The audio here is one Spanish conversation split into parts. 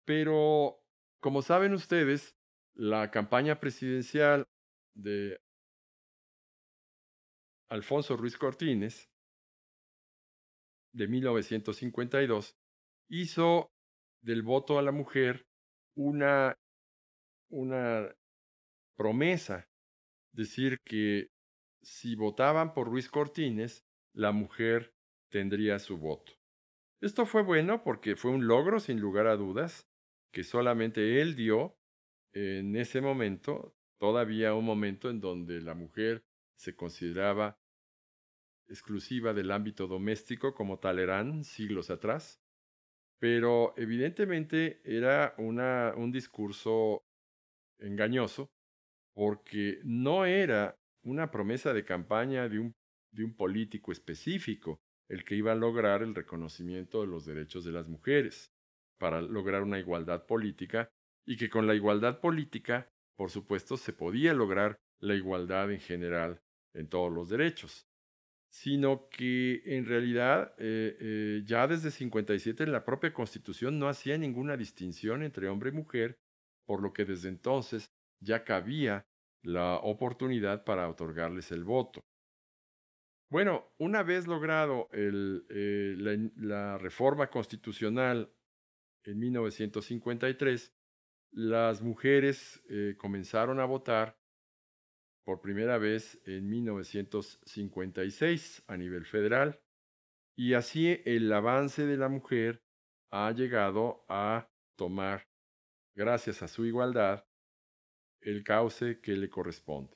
Pero, como saben ustedes, la campaña presidencial de Alfonso Ruiz Cortines, de 1952, hizo del voto a la mujer una, una promesa, decir que si votaban por Ruiz Cortines, la mujer tendría su voto. Esto fue bueno porque fue un logro, sin lugar a dudas, que solamente él dio en ese momento, todavía un momento en donde la mujer se consideraba exclusiva del ámbito doméstico, como Talleyrand siglos atrás, pero evidentemente era un discurso engañoso porque no era una promesa de campaña de un político específico el que iba a lograr el reconocimiento de los derechos de las mujeres para lograr una igualdad política y que con la igualdad política, por supuesto, se podía lograr la igualdad en general en todos los derechos, sino que en realidad ya desde 57 en la propia Constitución no hacía ninguna distinción entre hombre y mujer, por lo que desde entonces ya cabía la oportunidad para otorgarles el voto. Bueno, una vez logrado la reforma constitucional en 1953, las mujeres comenzaron a votar por primera vez en 1956 a nivel federal. Y así el avance de la mujer ha llegado a tomar, gracias a su igualdad, el cauce que le corresponde.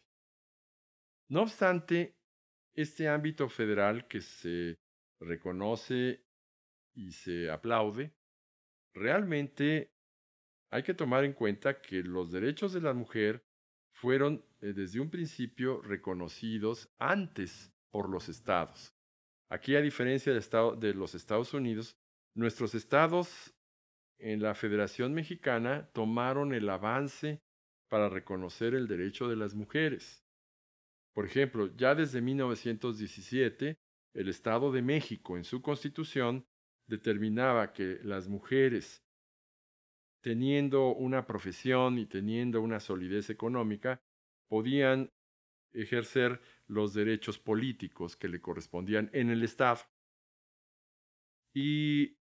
No obstante, este ámbito federal que se reconoce y se aplaude, realmente hay que tomar en cuenta que los derechos de la mujer fueron desde un principio reconocidos antes por los estados. Aquí, a diferencia de los Estados Unidos, nuestros estados en la Federación Mexicana tomaron el avance para reconocer el derecho de las mujeres. Por ejemplo, ya desde 1917, el Estado de México en su constitución determinaba que las mujeres, teniendo una profesión y teniendo una solidez económica, podían ejercer los derechos políticos que le correspondían en el Estado. Y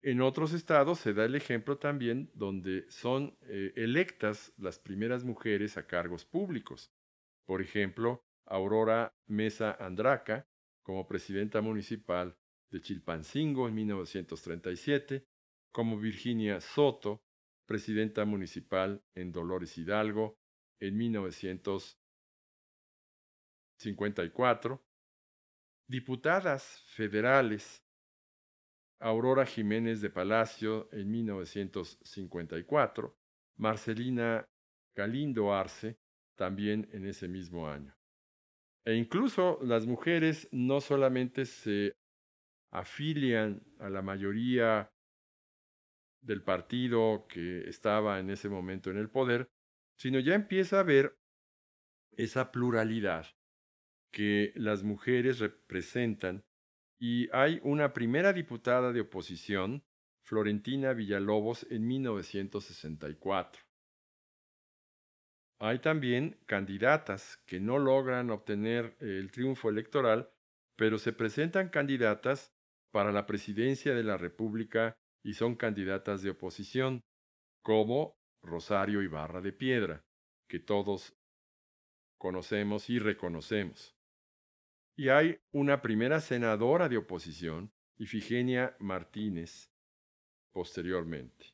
en otros estados se da el ejemplo también donde son electas las primeras mujeres a cargos públicos. Por ejemplo, Aurora Mesa Andraca como presidenta municipal de Chilpancingo en 1937, como Virginia Soto, presidenta municipal en Dolores Hidalgo en 1954, diputadas federales Aurora Jiménez de Palacio en 1954, Marcelina Galindo Arce también en ese mismo año. E incluso las mujeres no solamente se afilian a la mayoría del partido que estaba en ese momento en el poder, sino ya empieza a haber esa pluralidad que las mujeres representan y hay una primera diputada de oposición, Florentina Villalobos, en 1964. Hay también candidatas que no logran obtener el triunfo electoral, pero se presentan candidatas para la presidencia de la República y son candidatas de oposición, como Rosario Ibarra de Piedra, que todos conocemos y reconocemos. Y hay una primera senadora de oposición, Ifigenia Martínez, posteriormente.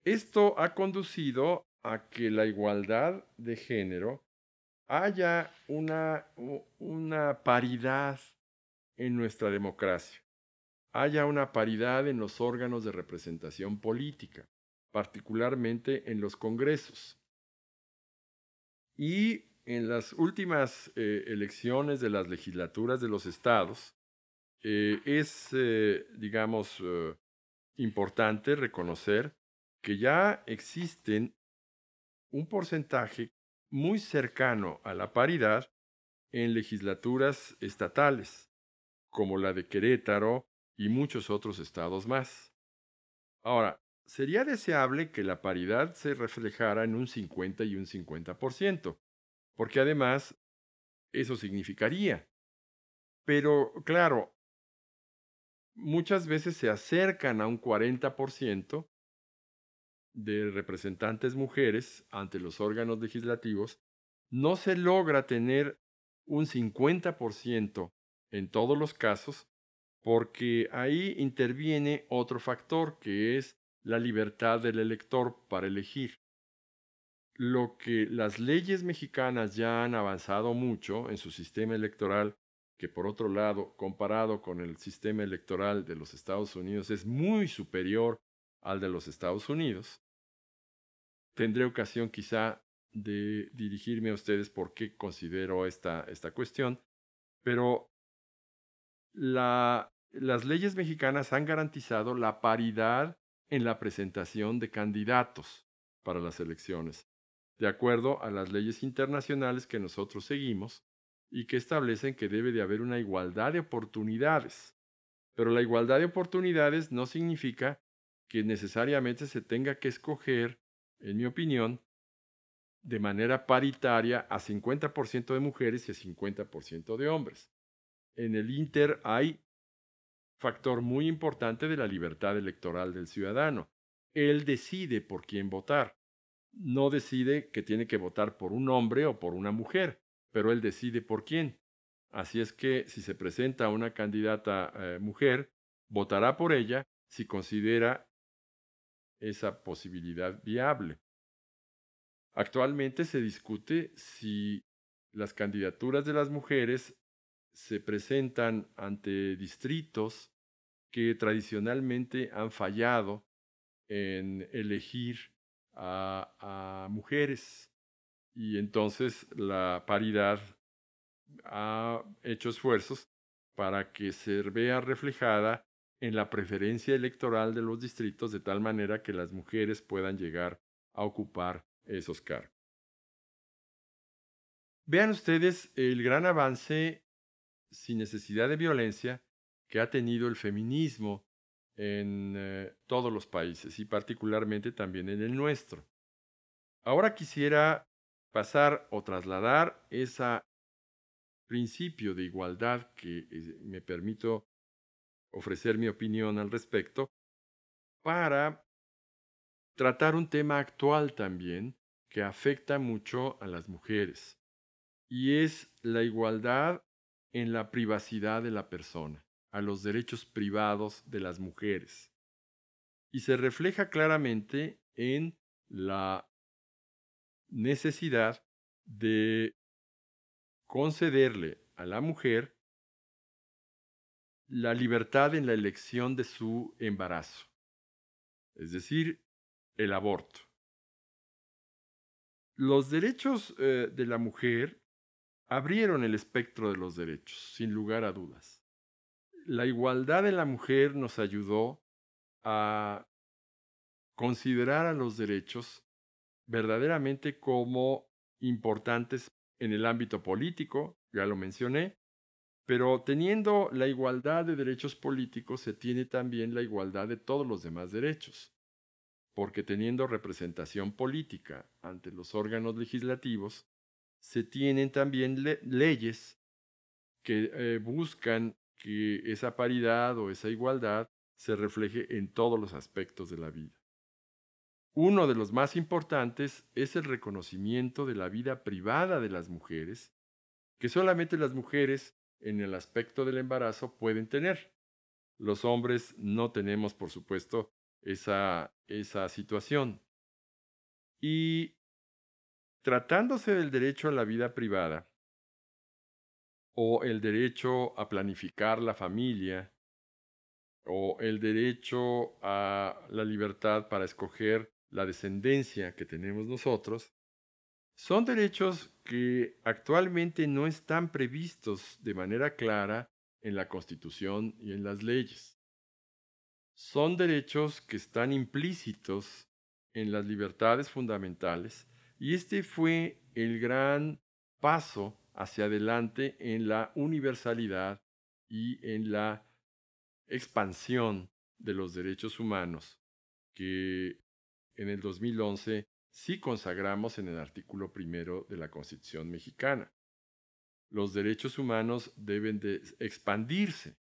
Esto ha conducido a que la igualdad de género haya una paridad en nuestra democracia, haya una paridad en los órganos de representación política, particularmente en los congresos. Y en las últimas elecciones de las legislaturas de los estados, digamos, importante reconocer que ya existen un porcentaje muy cercano a la paridad en legislaturas estatales, como la de Querétaro y muchos otros estados más. Ahora, sería deseable que la paridad se reflejara en un 50 y un 50%, porque además eso significaría. Pero claro, muchas veces se acercan a un 40% de representantes mujeres ante los órganos legislativos, no se logra tener un 50% en todos los casos, porque ahí interviene otro factor que es la libertad del elector para elegir. Lo que las leyes mexicanas ya han avanzado mucho en su sistema electoral, que por otro lado, comparado con el sistema electoral de los Estados Unidos, es muy superior al de los Estados Unidos. Tendré ocasión quizá de dirigirme a ustedes por qué considero esta cuestión, pero las leyes mexicanas han garantizado la paridad en la presentación de candidatos para las elecciones, de acuerdo a las leyes internacionales que nosotros seguimos y que establecen que debe de haber una igualdad de oportunidades. Pero la igualdad de oportunidades no significa que necesariamente se tenga que escoger, en mi opinión, de manera paritaria a 50% de mujeres y a 50% de hombres. En el Inter hay factor muy importante de la libertad electoral del ciudadano. Él decide por quién votar. No decide que tiene que votar por un hombre o por una mujer, pero él decide por quién. Así es que si se presenta una candidata mujer, votará por ella si considera esa posibilidad viable. Actualmente se discute si las candidaturas de las mujeres se presentan ante distritos que tradicionalmente han fallado en elegir a mujeres, y entonces la paridad ha hecho esfuerzos para que se vea reflejada en la preferencia electoral de los distritos, de tal manera que las mujeres puedan llegar a ocupar esos cargos. Vean ustedes el gran avance sin necesidad de violencia que ha tenido el feminismo en todos los países y particularmente también en el nuestro. Ahora quisiera pasar o trasladar ese principio de igualdad que me permito ofrecer mi opinión al respecto para tratar un tema actual también que afecta mucho a las mujeres, y es la igualdad en la privacidad de la persona, a los derechos privados de las mujeres. Y se refleja claramente en la necesidad de concederle a la mujer la libertad en la elección de su embarazo, es decir, el aborto. Los derechos de la mujer abrieron el espectro de los derechos, sin lugar a dudas. La igualdad de la mujer nos ayudó a considerar a los derechos verdaderamente como importantes en el ámbito político, ya lo mencioné, pero teniendo la igualdad de derechos políticos se tiene también la igualdad de todos los demás derechos, porque teniendo representación política ante los órganos legislativos, se tienen también leyes que buscan que esa paridad o esa igualdad se refleje en todos los aspectos de la vida. Uno de los más importantes es el reconocimiento de la vida privada de las mujeres, que solamente las mujeres en el aspecto del embarazo pueden tener. Los hombres no tenemos, por supuesto, esa situación. Y tratándose del derecho a la vida privada o el derecho a planificar la familia, o el derecho a la libertad para escoger la descendencia que tenemos nosotros, son derechos que actualmente no están previstos de manera clara en la Constitución y en las leyes. Son derechos que están implícitos en las libertades fundamentales, y este fue el gran paso hacia adelante en la universalidad y en la expansión de los derechos humanos que en el 2011 sí consagramos en el artículo 1 de la Constitución mexicana. Los derechos humanos deben de expandirse,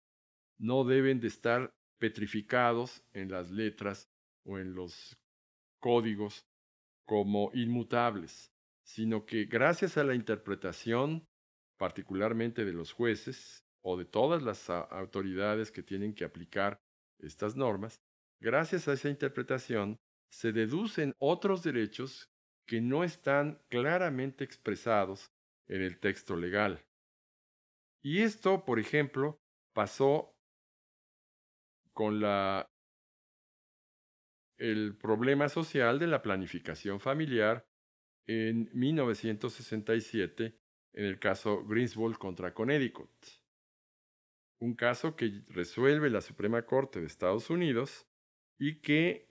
no deben de estar petrificados en las letras o en los códigos como inmutables, sino que gracias a la interpretación, particularmente de los jueces o de todas las autoridades que tienen que aplicar estas normas, gracias a esa interpretación se deducen otros derechos que no están claramente expresados en el texto legal. Y esto, por ejemplo, pasó con el problema social de la planificación familiar en 1967 en el caso Greensbull contra Connecticut, un caso que resuelve la Suprema Corte de Estados Unidos y que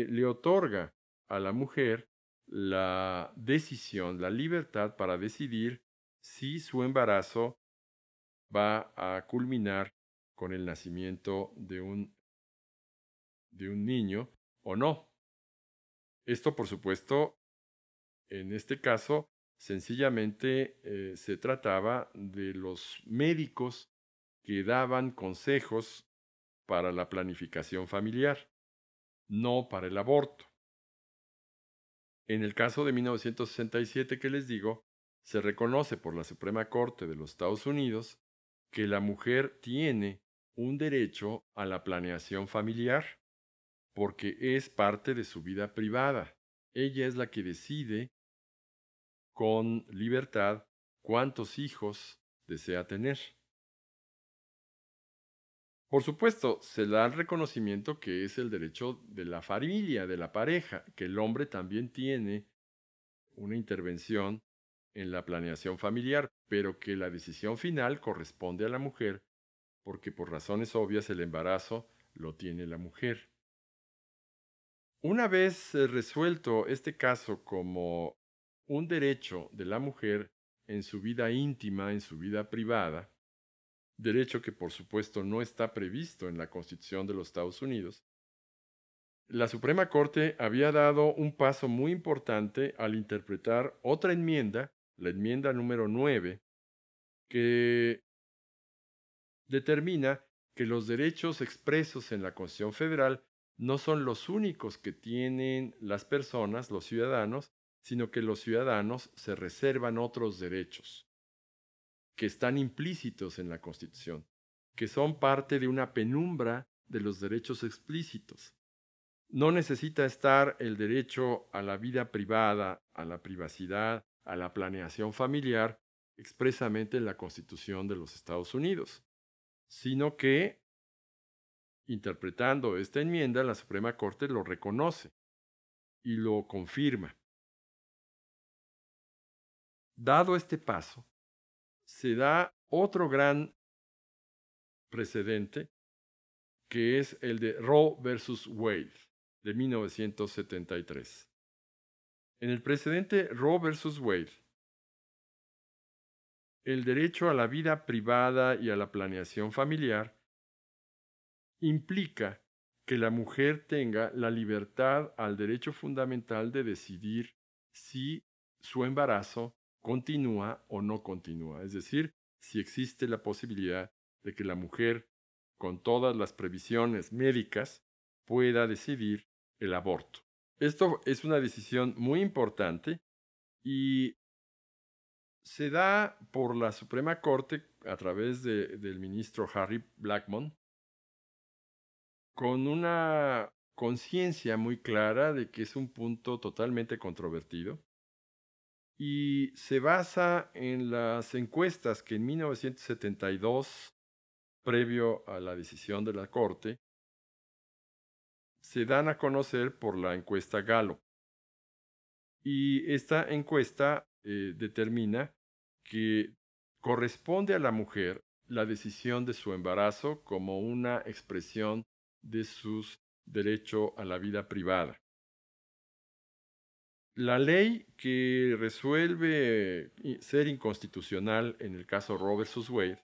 le otorga a la mujer la decisión, la libertad para decidir si su embarazo va a culminar con el nacimiento de un niño o no. Esto, por supuesto, en este caso, sencillamente se trataba de los médicos que daban consejos para la planificación familiar, no para el aborto. En el caso de 1967 que les digo, se reconoce por la Suprema Corte de los Estados Unidos que la mujer tiene un derecho a la planeación familiar porque es parte de su vida privada. Ella es la que decide con libertad cuántos hijos desea tener. Por supuesto, se da el reconocimiento que es el derecho de la familia, de la pareja, que el hombre también tiene una intervención en la planeación familiar, pero que la decisión final corresponde a la mujer, porque por razones obvias el embarazo lo tiene la mujer. Una vez resuelto este caso como un derecho de la mujer en su vida íntima, en su vida privada, derecho que por supuesto no está previsto en la Constitución de los Estados Unidos, la Suprema Corte había dado un paso muy importante al interpretar otra enmienda, la enmienda número 9, que determina que los derechos expresos en la Constitución Federal no son los únicos que tienen las personas, los ciudadanos, sino que los ciudadanos se reservan otros derechos que están implícitos en la Constitución, que son parte de una penumbra de los derechos explícitos. No necesita estar el derecho a la vida privada, a la privacidad, a la planeación familiar expresamente en la Constitución de los Estados Unidos, sino que, interpretando esta enmienda, la Suprema Corte lo reconoce y lo confirma. Dado este paso, se da otro gran precedente, que es el de Roe versus Wade, de 1973. En el precedente Roe versus Wade, el derecho a la vida privada y a la planeación familiar implica que la mujer tenga la libertad al derecho fundamental de decidir si su embarazo continúa o no continúa, es decir, si existe la posibilidad de que la mujer, con todas las previsiones médicas, pueda decidir el aborto. Esto es una decisión muy importante y se da por la Suprema Corte a través del ministro Harry Blackmun con una conciencia muy clara de que es un punto totalmente controvertido y se basa en las encuestas que en 1972, previo a la decisión de la Corte, se dan a conocer por la encuesta Gallup. Y esta encuesta determina que corresponde a la mujer la decisión de su embarazo como una expresión de su derecho a la vida privada. La ley que resuelve ser inconstitucional en el caso Roe versus Wade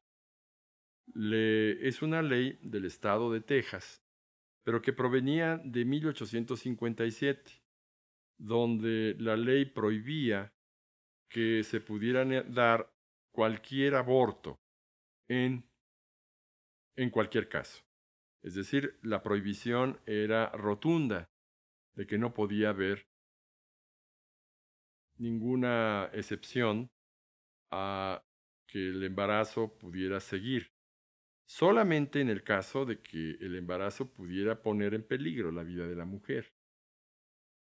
es una ley del estado de Texas, pero que provenía de 1857, donde la ley prohibía que se pudiera dar cualquier aborto en, en cualquier caso. Es decir, la prohibición era rotunda de que no podía haber ninguna excepción a que el embarazo pudiera seguir, solamente en el caso de que el embarazo pudiera poner en peligro la vida de la mujer.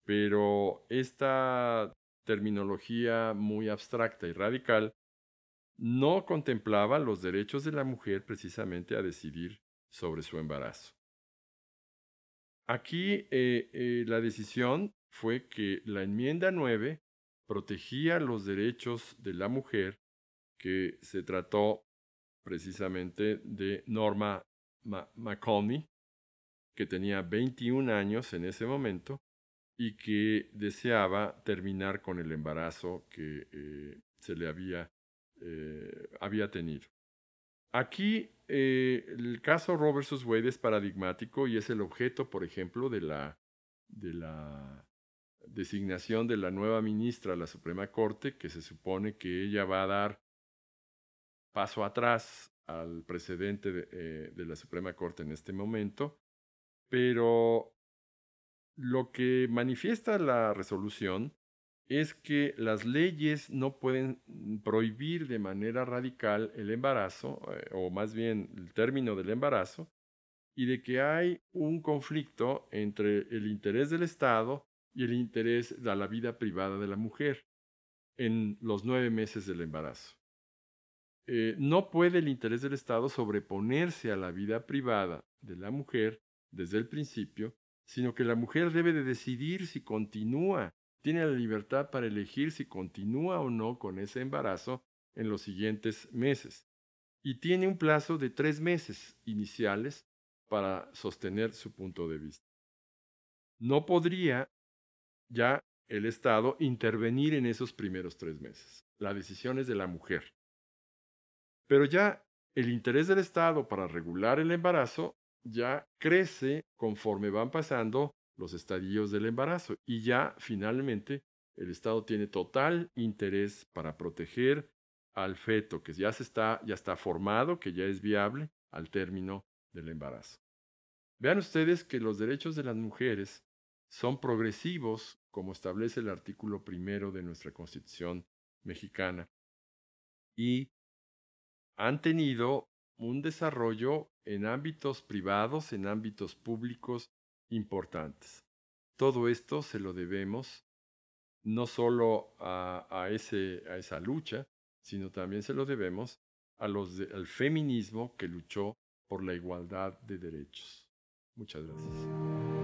Pero esta terminología muy abstracta y radical no contemplaba los derechos de la mujer precisamente a decidir sobre su embarazo. Aquí la decisión fue que la enmienda 9 protegía los derechos de la mujer, que se trató precisamente de Norma McConney, que tenía 21 años en ese momento y que deseaba terminar con el embarazo que se le había tenido. Aquí el caso Roe versus Wade es paradigmático y es el objeto, por ejemplo, de la designación de la nueva ministra a la Suprema Corte, que se supone que ella va a dar paso atrás al precedente de la Suprema Corte en este momento, pero lo que manifiesta la resolución es que las leyes no pueden prohibir de manera radical el embarazo, o más bien el término del embarazo, y de que hay un conflicto entre el interés del Estado y el interés de la vida privada de la mujer en los 9 meses del embarazo. No puede el interés del Estado sobreponerse a la vida privada de la mujer desde el principio, sino que la mujer debe de decidir si continúa, tiene la libertad para elegir si continúa o no con ese embarazo en los siguientes meses. Y tiene un plazo de 3 meses iniciales para sostener su punto de vista. No podría ya el Estado intervenir en esos primeros 3 meses. La decisión es de la mujer. Pero ya el interés del Estado para regular el embarazo ya crece conforme van pasando los estadios del embarazo y ya finalmente el Estado tiene total interés para proteger al feto que ya está formado, que ya es viable al término del embarazo. Vean ustedes que los derechos de las mujeres son progresivos, como establece el artículo 1 de nuestra Constitución mexicana, y han tenido un desarrollo en ámbitos privados, en ámbitos públicos importantes. Todo esto se lo debemos no solo a esa lucha, sino también se lo debemos al feminismo que luchó por la igualdad de derechos. Muchas gracias.